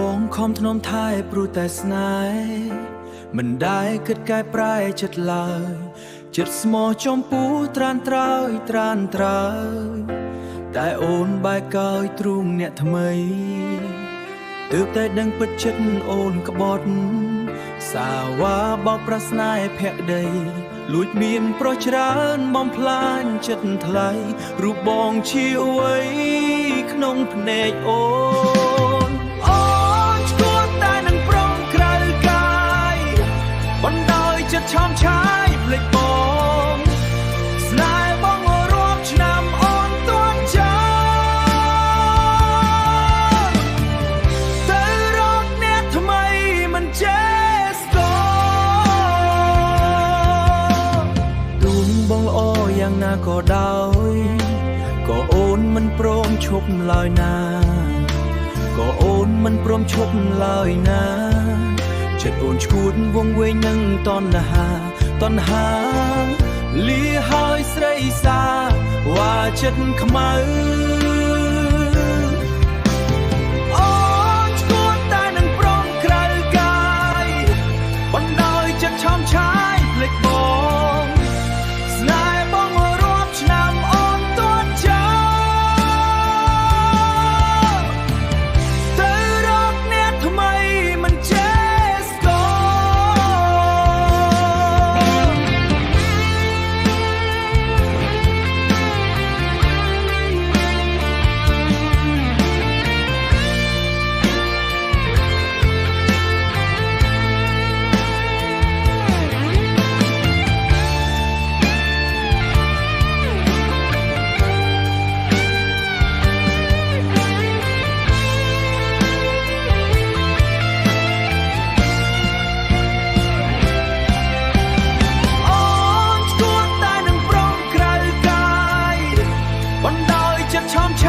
បងខំធ្នមថែព្រោះតែស្នេហ៍មិនដែលគិតកែប្រែចិត្តឡើយចិត្តស្មោះចំពោះត្រានត្រើយតែអូនបែកកើយទ្រូងអ្នកថ្មីទើបតែដឹងពិតចិត្តអូនក្បត់សាវ៉ាបោកប្រស្នេហ៍ភក្តីលួចមានប្រុសច្រើនបំផ្លាញចិត្តថ្លៃរូបបងជាអវ័យក្នុងភ្នែកអូនឈួតតែនឹងប្រងក្រៅកាយបណ្ដោយចិត្តឆោមឆាយភ្លេចបងស្នេហ៍បងរាប់ឆ្នាំអូនទាន់ចាំទៅរកអ្នកថ្មីមិនចេះស្គាល់ទូនបងល្អយ៉ាងណាក៏ដោយក៏អូនមិនព្រមឈប់ឡើយណាក៏អូនមិនព្រមឈប់ឡើយណាចិត្តអូនឈួតវងវែងនឹងតណ្ហាលីហើយស្រីសាវ៉ាចិត្តខ្មៅអូនឈួតតែនឹងប្រងក្រៅកាយបណ្ដោយចិត្តឆោមឆាយភ្លេចបងស្នេហ៍បងរាប់ឆ្នាំអូនទាន់ចាំទៅរកអ្នកថ្មីមិនចេះស្គាល់បណ្ដោយចិត្តឆោមឆា